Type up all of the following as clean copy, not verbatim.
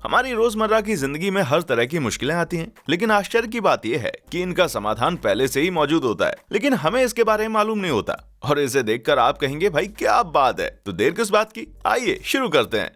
हमारी रोजमर्रा की जिंदगी में हर तरह की मुश्किलें आती हैं, लेकिन आश्चर्य की बात यह है कि इनका समाधान पहले से ही मौजूद होता है, लेकिन हमें इसके बारे में मालूम नहीं होता। और इसे देखकर आप कहेंगे भाई क्या बात है, तो देर किस बात की, आइए शुरू करते हैं।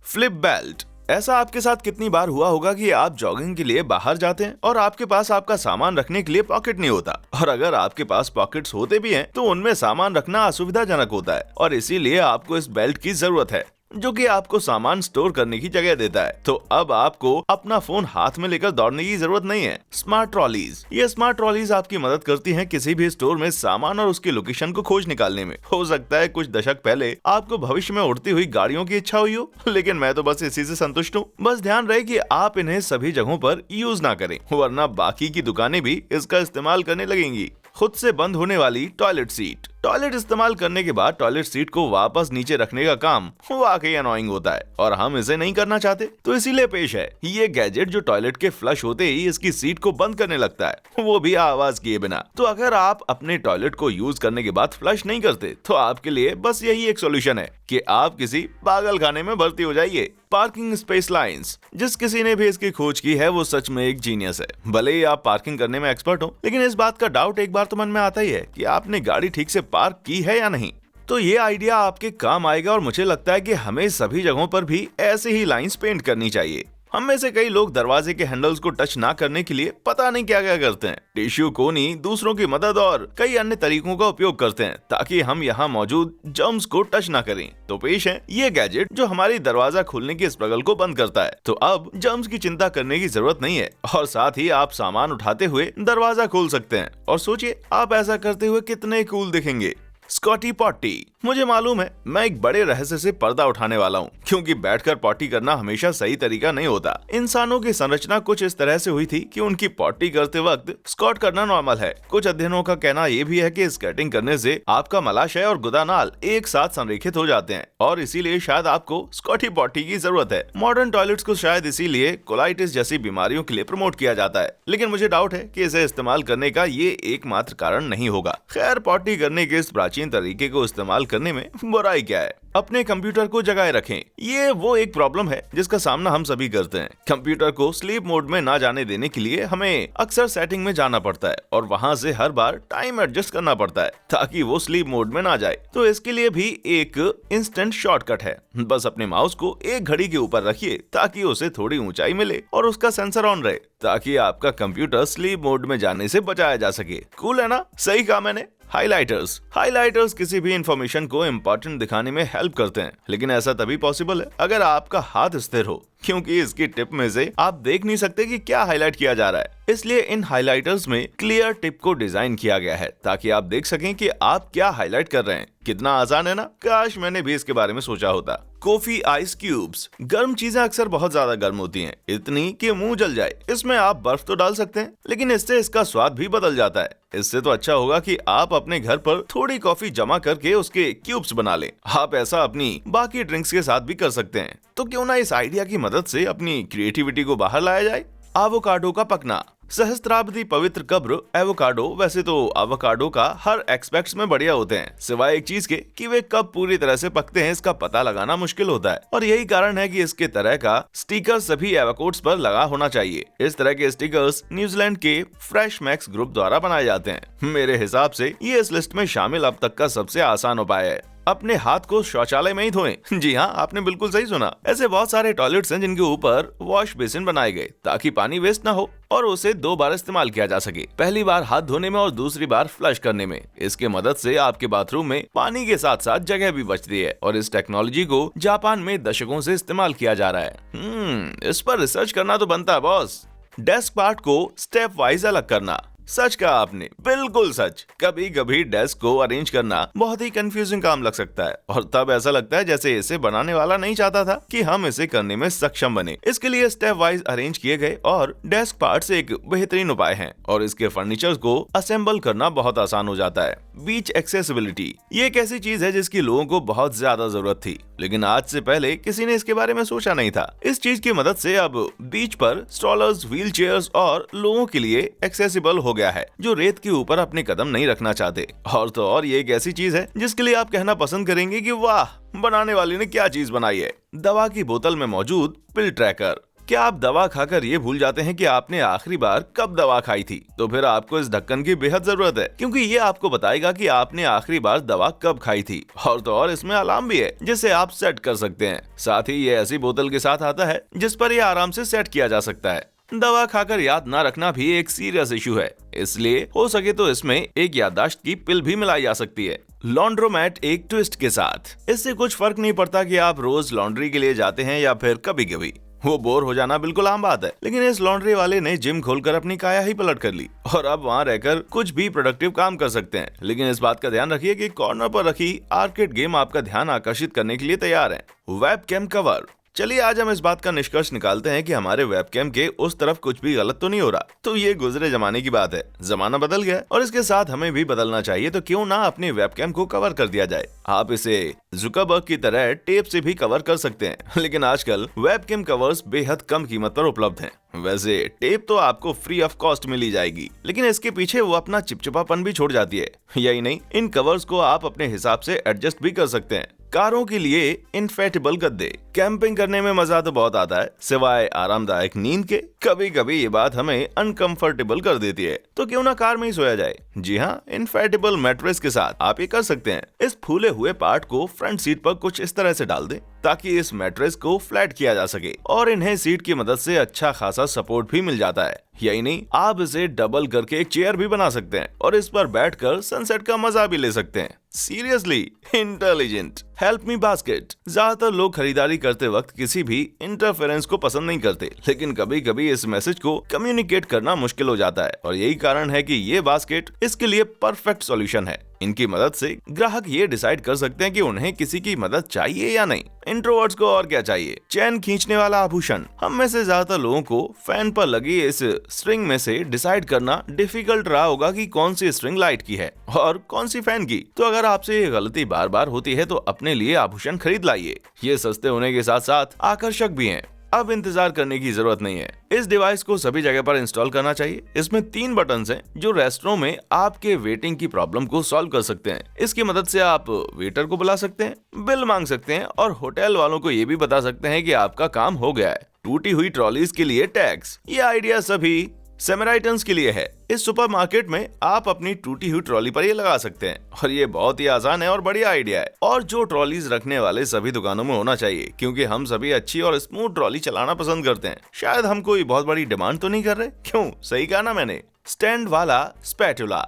Flip belt. ऐसा आपके साथ कितनी बार हुआ होगा कि आप जॉगिंग के लिए बाहर जाते हैं और आपके पास आपका सामान रखने के लिए पॉकेट नहीं होता, और अगर आपके पास पॉकेट्स होते भी हैं तो उनमें सामान रखना असुविधाजनक होता है, और इसीलिए आपको इस बेल्ट की जरूरत है जो कि आपको सामान स्टोर करने की जगह देता है। तो अब आपको अपना फोन हाथ में लेकर दौड़ने की जरूरत नहीं है। Smart trolleys. ये स्मार्ट ट्रॉलीज आपकी मदद करती हैं किसी भी स्टोर में सामान और उसकी लोकेशन को खोज निकालने में। हो सकता है कुछ दशक पहले आपको भविष्य में उड़ती हुई गाड़ियों की इच्छा हुई हो, लेकिन मैं तो बस इसी से संतुष्ट हूँ। बस ध्यान रहे कि आप इन्हें सभी जगहों पर यूज ना करें, वरना बाकी की दुकानें भी इसका इस्तेमाल करने लगेंगी। खुद से बंद होने वाली टॉयलेट सीट। टॉयलेट इस्तेमाल करने के बाद टॉयलेट सीट को वापस नीचे रखने का काम वाकई अनोइंग होता है और हम इसे नहीं करना चाहते, तो इसीलिए पेश है ये गैजेट जो टॉयलेट के फ्लश होते ही इसकी सीट को बंद करने लगता है, वो भी आवाज किए बिना। तो अगर आप अपने टॉयलेट को यूज करने के बाद फ्लश नहीं करते तो आपके लिए बस यही एक सोल्यूशन है कि आप किसी पागल खाने में भर्ती हो जाइए। Parking space lines. जिस किसी ने भी इसकी खोज की है वो सच में एक जीनियस है। भले ही आप पार्किंग करने में एक्सपर्ट हो, लेकिन इस बात का डाउट एक बार तो मन में आता ही है कि आपने गाड़ी ठीक से पार्क की है या नहीं। तो ये आइडिया आपके काम आएगा, और मुझे लगता है कि हमें सभी जगहों पर भी ऐसे ही लाइंस पेंट करनी चाहिए। हम में से कई लोग दरवाजे के हैंडल्स को टच ना करने के लिए पता नहीं क्या क्या करते हैं। टिश्यू, कोनी, दूसरों की मदद और कई अन्य तरीकों का उपयोग करते हैं ताकि हम यहाँ मौजूद जर्म्स को टच ना करें। तो पेश है ये गैजेट जो हमारी दरवाजा खोलने की स्ट्रगल को बंद करता है। तो अब जर्म्स की चिंता करने की जरूरत नहीं है, और साथ ही आप सामान उठाते हुए दरवाजा खोल सकते हैं। और सोचिए आप ऐसा करते हुए कितने कूल दिखेंगे। Scotty Potty. मुझे मालूम है मैं एक बड़े रहस्य से पर्दा उठाने वाला हूँ, क्योंकि बैठकर पॉटी करना हमेशा सही तरीका नहीं होता। इंसानों की संरचना कुछ इस तरह से हुई थी कि उनकी पॉटी करते वक्त स्क्वाट करना नॉर्मल है। कुछ अध्ययनों का कहना यह भी है कि स्केटिंग करने से आपका मलाशय और गुदानाल एक साथ संरेखित हो जाते हैं, और इसीलिए शायद आपको स्कॉटी पॉटी की जरूरत है। मॉडर्न टॉयलेट्स को शायद इसीलिए कोलाइटिस जैसी बीमारियों के लिए प्रमोट किया जाता है, लेकिन मुझे डाउट है कि इसे इस्तेमाल करने का ये एकमात्र कारण नहीं होगा। खैर, पॉटी करने के इस प्राचीन तरीके को इस्तेमाल करने में बुराई क्या है। अपने कंप्यूटर को जगाए रखें। ये वो एक प्रॉब्लम है जिसका सामना हम सभी करते हैं। कंप्यूटर को स्लीप मोड में ना जाने देने के लिए हमें अक्सर सेटिंग में जाना पड़ता है और वहां से हर बार टाइम एडजस्ट करना पड़ता है ताकि वो स्लीप मोड में ना जाए। तो इसके लिए भी एक इंस्टेंट शॉर्टकट है। बस अपने माउस को एक घड़ी के ऊपर रखिए ताकि उसे थोड़ी ऊंचाई मिले और उसका सेंसर ऑन रहे, ताकि आपका कंप्यूटर स्लीप मोड में जाने से बचाया जा सके। कूल है ना? सही कहा मैंने। हाइलाइटर्स किसी भी इंफॉर्मेशन को इम्पोर्टेंट दिखाने में हेल्प करते हैं, लेकिन ऐसा तभी पॉसिबल है अगर आपका हाथ स्थिर हो, क्योंकि इसकी टिप में से आप देख नहीं सकते कि क्या हाईलाइट किया जा रहा है। इसलिए इन हाइलाइटर्स में क्लियर टिप को डिजाइन किया गया है ताकि आप देख सकें कि आप क्या हाईलाइट कर रहे हैं। कितना आसान है ना? काश मैंने भी इसके बारे में सोचा होता। Coffee ice cubes. गर्म चीजें अक्सर बहुत ज्यादा गर्म होती हैं, इतनी कि मुंह जल जाए। इसमें आप बर्फ तो डाल सकते हैं, लेकिन इससे इसका स्वाद भी बदल जाता है। इससे तो अच्छा होगा कि आप अपने घर पर थोड़ी कॉफी जमा करके उसके क्यूब्स बना लें। आप ऐसा अपनी बाकी ड्रिंक्स के साथ भी कर सकते हैं। तो क्यों ना इस आइडिया की मदद से अपनी क्रिएटिविटी को बाहर लाया जाए। एवोकाडो का पकना। सहस्त्राब्दी पवित्र कब्र एवोकाडो। वैसे तो एवोकाडो का हर एस्पेक्ट्स में बढ़िया होते हैं, सिवाय एक चीज के कि वे कब पूरी तरह से पकते हैं इसका पता लगाना मुश्किल होता है, और यही कारण है कि इसके तरह का स्टिकर सभी एवोकाडोस पर लगा होना चाहिए। इस तरह के स्टिकर्स न्यूजीलैंड के फ्रेश मैक्स ग्रुप द्वारा बनाए जाते हैं। मेरे हिसाब से ये इस लिस्ट में शामिल अब तक का सबसे आसान उपाय है। अपने हाथ को शौचालय में ही धोएं। जी हाँ, आपने बिल्कुल सही सुना। ऐसे बहुत सारे टॉयलेट्स हैं जिनके ऊपर वॉश बेसिन बनाए गए ताकि पानी वेस्ट ना हो और उसे 2 बार इस्तेमाल किया जा सके, पहली बार हाथ धोने में और दूसरी बार फ्लश करने में। इसके मदद से आपके बाथरूम में पानी के साथ साथ जगह भी बचती है, और इस टेक्नोलॉजी को जापान में दशकों से इस्तेमाल किया जा रहा है। इस पर रिसर्च करना तो बनता है बॉस। डेस्क पार्ट को स्टेप वाइज अलग करना। सच कहा आपने, बिल्कुल सच। कभी कभी डेस्क को अरेंज करना बहुत ही कंफ्यूजिंग काम लग सकता है, और तब ऐसा लगता है जैसे इसे बनाने वाला नहीं चाहता था कि हम इसे करने में सक्षम बने। इसके लिए स्टेप वाइज अरेंज किए गए और डेस्क पार्ट्स एक बेहतरीन उपाय हैं, और इसके फर्नीचर को असेंबल करना बहुत आसान हो जाता है। बीच एक्सेसिबिलिटी। ये एक ऐसी चीज है जिसकी लोगों को बहुत ज्यादा जरूरत थी, लेकिन आज से पहले किसी ने इसके बारे में सोचा नहीं था। इस चीज की मदद से अब बीच पर स्ट्रॉलर्स, व्हील चेयर्स और लोगों के लिए एक्सेसिबल हो गया है जो रेत के ऊपर अपने कदम नहीं रखना चाहते। और तो और ये एक ऐसी चीज है जिसके लिए आप कहना पसंद करेंगे कि वाह, बनाने वाले ने क्या चीज बनाई है। दवा की बोतल में मौजूद पिल ट्रैकर। क्या आप दवा खाकर ये भूल जाते हैं कि आपने आखिरी बार कब दवा खाई थी? तो फिर आपको इस ढक्कन की बेहद जरूरत है, क्योंकि ये आपको बताएगा कि आपने आखिरी बार दवा कब खाई थी। और तो और इसमें अलार्म भी है जिसे आप सेट कर सकते हैं। साथ ही ये ऐसी बोतल के साथ आता है जिस पर ये आराम से सेट किया जा सकता है। दवा खाकर याद ना रखना भी एक सीरियस इशू है, इसलिए हो सके तो इसमें एक याददाश्त की पिल भी मिलाई जा सकती है। लॉन्ड्रोमैट एक ट्विस्ट के साथ। इससे कुछ फर्क नहीं पड़ता कि आप रोज लॉन्ड्री के लिए जाते हैं या फिर कभी कभी। वो बोर हो जाना बिल्कुल आम बात है, लेकिन इस लॉन्ड्री वाले ने जिम खोलकर अपनी काया ही पलट कर ली और अब वहाँ रहकर कुछ भी प्रोडक्टिव काम कर सकते हैं। लेकिन इस बात का ध्यान रखिए कि कॉर्नर पर रखी आर्केड गेम आपका ध्यान आकर्षित करने के लिए तैयार है। Webcam cover. चलिए आज हम इस बात का निष्कर्ष निकालते हैं कि हमारे वेबकैम के उस तरफ कुछ भी गलत तो नहीं हो रहा। तो ये गुजरे जमाने की बात है, जमाना बदल गया और इसके साथ हमें भी बदलना चाहिए। तो क्यों ना अपने वेबकैम को कवर कर दिया जाए। आप इसे जुकरबर्ग की तरह टेप से भी कवर कर सकते हैं, लेकिन आजकल वेबकैम कवर्स बेहद कम कीमत पर उपलब्ध हैं। वैसे टेप तो आपको फ्री ऑफ कॉस्ट मिली जाएगी, लेकिन इसके पीछे वो अपना चिपचिपापन भी छोड़ जाती है। यही नहीं, इन कवर्स को आप अपने हिसाब से एडजस्ट भी कर सकते हैं। कारों के लिए इनफेटेबल गद्दे। कैंपिंग करने में मजा तो बहुत आता है, सिवाय आरामदायक नींद के। कभी कभी ये बात हमें अनकंफर्टेबल कर देती है, तो क्यों ना कार में ही सोया जाए। जी हाँ, इनफेटेबल मैट्रेस के साथ आप ये कर सकते हैं। इस फूले हुए पार्ट को फ्रंट सीट पर कुछ इस तरह से डाल दें ताकि इस मैट्रेस को फ्लैट किया जा सके और इन्हें सीट की मदद से अच्छा खासा सपोर्ट भी मिल जाता है। यही नहीं, आप इसे डबल करके एक चेयर भी बना सकते हैं और इस पर बैठकर सनसेट का मजा भी ले सकते हैं। Seriously intelligent. Help me basket. ज्यादातर लोग खरीदारी करते वक्त किसी भी इंटरफेरेंस को पसंद नहीं करते, लेकिन कभी कभी इस मैसेज को कम्युनिकेट करना मुश्किल हो जाता है और यही कारण है कि ये बास्केट इसके लिए परफेक्ट सॉल्यूशन है। इनकी मदद से ग्राहक ये डिसाइड कर सकते हैं कि उन्हें किसी की मदद चाहिए या नहीं। इंट्रोवर्ट्स को और क्या चाहिए? चैन खींचने वाला आभूषण। हम में से ज्यादातर लोगों को फैन पर लगी इस स्ट्रिंग में से डिसाइड करना डिफिकल्ट रहा होगा कि कौन सी स्ट्रिंग लाइट की है और कौन सी फैन की। तो अगर आपसे ये गलती बार बार होती है तो अपने लिए आभूषण खरीद लाइए। ये सस्ते होने के साथ साथ आकर्षक भी हैं। अब इंतजार करने की जरूरत नहीं है। इस डिवाइस को सभी जगह पर इंस्टॉल करना चाहिए। इसमें 3 बटन्स हैं जो रेस्टोरेंट में आपके वेटिंग की प्रॉब्लम को सॉल्व कर सकते हैं। इसकी मदद से आप वेटर को बुला सकते हैं, बिल मांग सकते हैं और होटल वालों को ये भी बता सकते हैं कि आपका काम हो गया है। टूटी हुई ट्रॉलीज के लिए टैक्स। ये आइडिया सभी सेमेराइटन्स के लिए है। इस सुपरमार्केट में आप अपनी टूटी हुई ट्रॉली पर ये लगा सकते हैं और ये बहुत ही आसान है और बढ़िया आइडिया है और जो ट्रॉलीज रखने वाले सभी दुकानों में होना चाहिए, क्योंकि हम सभी अच्छी और स्मूथ ट्रॉली चलाना पसंद करते हैं। शायद हम कोई बहुत बड़ी डिमांड तो नहीं कर रहे, क्यों? सही कहा ना मैंने। स्टैंड वाला स्पैटुला।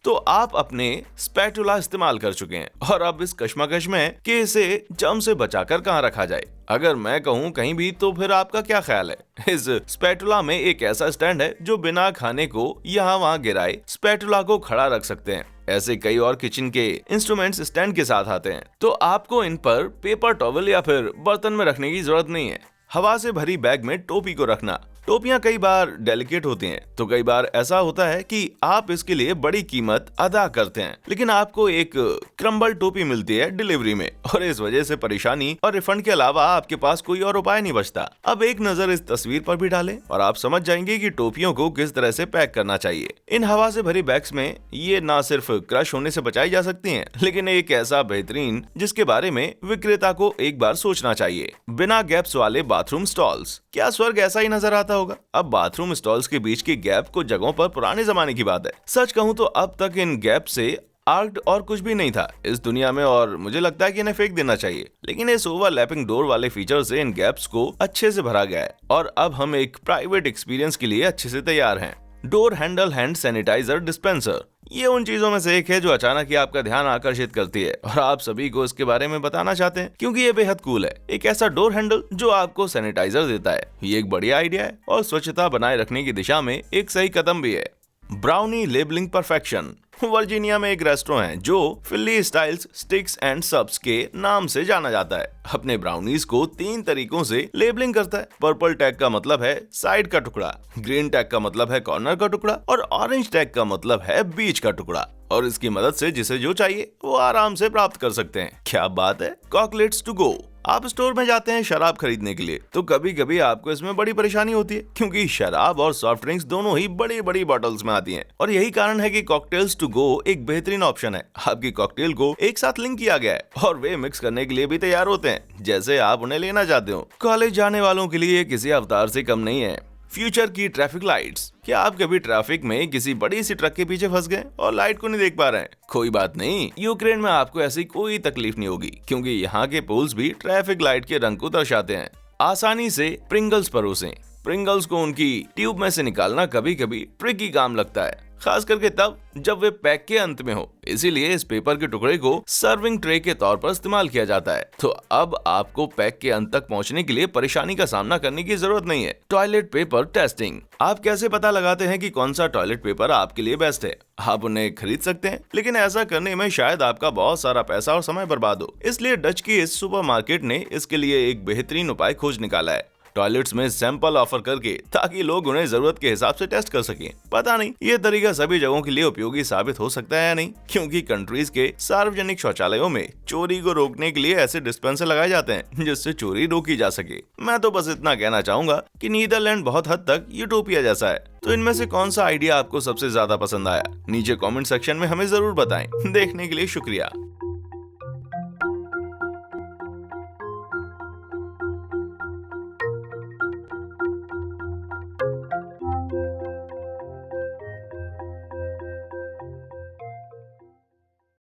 तो आप अपने स्पैटुला इस्तेमाल कर चुके हैं और अब इस कश्मकश में कि इसे जम से बचाकर कहाँ रखा जाए। अगर मैं कहूँ कहीं भी, तो फिर आपका क्या ख्याल है? इस स्पैटुला में एक ऐसा स्टैंड है जो बिना खाने को यहाँ वहाँ गिराए स्पैटुला को खड़ा रख सकते हैं। ऐसे कई और किचन के इंस्ट्रूमेंट्स स्टैंड के साथ आते हैं, तो आपको इन पर पेपर टॉवल या फिर बर्तन में रखने की जरूरत नहीं है। हवा से भरी बैग में टोपी को रखना। टोपियां कई बार डेलिकेट होती हैं, तो कई बार ऐसा होता है कि आप इसके लिए बड़ी कीमत अदा करते हैं, लेकिन आपको एक क्रम्बल टोपी मिलती है डिलीवरी में और इस वजह से परेशानी और रिफंड के अलावा आपके पास कोई और उपाय नहीं बचता। अब एक नजर इस तस्वीर पर भी डालें और आप समझ जाएंगे कि टोपियों को किस तरह से पैक करना चाहिए। इन हवा से भरी बैग्स में ये न सिर्फ क्रश होने से बचाई जा सकती हैं, लेकिन एक ऐसा बेहतरीन जिसके बारे में विक्रेता को एक बार सोचना चाहिए। बिना गैप्स वाले बाथरूम स्टॉल्स। क्या स्वर्ग ऐसा ही नजर आता होगा? अब बाथरूम स्टॉल्स के बीच के गैप कुछ जगहों पर पुराने जमाने की बात है। सच कहूं तो अब तक इन गैप से आर्क्ड और कुछ भी नहीं था इस दुनिया में और मुझे लगता है कि इन्हें फेंक देना चाहिए, लेकिन इस ओवरलैपिंग डोर वाले फीचर से इन गैप्स को अच्छे से भरा गया है और अब हम एक प्राइवेट एक्सपीरियंस के लिए अच्छे से तैयार हैं। Door handle hand sanitiser dispenser. ये उन चीजों में से एक है जो अचानक ही आपका ध्यान आकर्षित करती है और आप सभी को इसके बारे में बताना चाहते हैं, क्योंकि ये बेहद कूल है। एक ऐसा डोर हैंडल जो आपको सैनिटाइजर देता है। ये एक बढ़िया आइडिया है और स्वच्छता बनाए रखने की दिशा में एक सही कदम भी है। Brownie labelling perfection. वर्जीनिया में एक रेस्टोरेंट है जो फिली स्टाइल्स स्टिक्स एंड सब्स के नाम से जाना जाता है। अपने ब्राउनीज को 3 तरीकों से लेबलिंग करता है। पर्पल टैग का मतलब है साइड का टुकड़ा, ग्रीन टैग का मतलब है कॉर्नर का टुकड़ा और ऑरेंज टैग का मतलब है बीच का टुकड़ा। और इसकी मदद से जिसे जो चाहिए वो आराम से प्राप्त कर सकते हैं। क्या बात है। Chocolates to go. आप स्टोर में जाते हैं शराब खरीदने के लिए, तो कभी कभी आपको इसमें बड़ी परेशानी होती है, क्योंकि शराब और सॉफ्ट ड्रिंक्स दोनों ही बड़ी बड़ी बॉटल्स में आती हैं। और यही कारण है कि कॉकटेल्स टू गो एक बेहतरीन ऑप्शन है। आपकी कॉकटेल को एक साथ लिंक किया गया है और वे मिक्स करने के लिए भी तैयार होते हैं जैसे आप उन्हें लेना चाहते हो। कॉलेज जाने वालों के लिए किसी अवतार से कम नहीं है। फ्यूचर की ट्रैफिक लाइट्स। क्या आप कभी ट्रैफिक में किसी बड़ी सी ट्रक के पीछे फंस गए और लाइट को नहीं देख पा रहे हैं? कोई बात नहीं, यूक्रेन में आपको ऐसी कोई तकलीफ नहीं होगी, क्योंकि यहाँ के पोल्स भी ट्रैफिक लाइट के रंग को दर्शाते हैं। आसानी से प्रिंगल्स परोसें। प्रिंगल्स को उनकी ट्यूब में से निकालना कभी कभी ट्रिकी काम लगता है, खास करके तब जब वे पैक के अंत में हो। इसीलिए इस पेपर के टुकड़े को सर्विंग ट्रे के तौर पर इस्तेमाल किया जाता है। तो अब आपको पैक के अंत तक पहुंचने के लिए परेशानी का सामना करने की जरूरत नहीं है। Toilet paper testing. आप कैसे पता लगाते हैं कि कौन सा टॉयलेट पेपर आपके लिए बेस्ट है? आप उन्हें खरीद सकते हैं, लेकिन ऐसा करने में शायद आपका बहुत सारा पैसा और समय बर्बाद हो। इसलिए डच की इस सुपरमार्केट ने इसके लिए एक बेहतरीन उपाय खोज निकाला है, टॉयलेट्स में सैंपल ऑफर करके, ताकि लोग उन्हें जरूरत के हिसाब से टेस्ट कर सकें। पता नहीं ये तरीका सभी जगहों के लिए उपयोगी साबित हो सकता है या नहीं, क्योंकि कंट्रीज के सार्वजनिक शौचालयों में चोरी को रोकने के लिए ऐसे डिस्पेंसर लगाए जाते हैं जिससे चोरी रोकी जा सके। मैं तो बस इतना कहना चाहूंगा कि नीदरलैंड बहुत हद तक यूटोपिया जैसा है। तो इनमें से कौन सा आइडिया आपको सबसे ज्यादा पसंद आया? नीचे कमेंट सेक्शन में हमें जरूर बताएं। देखने के लिए शुक्रिया।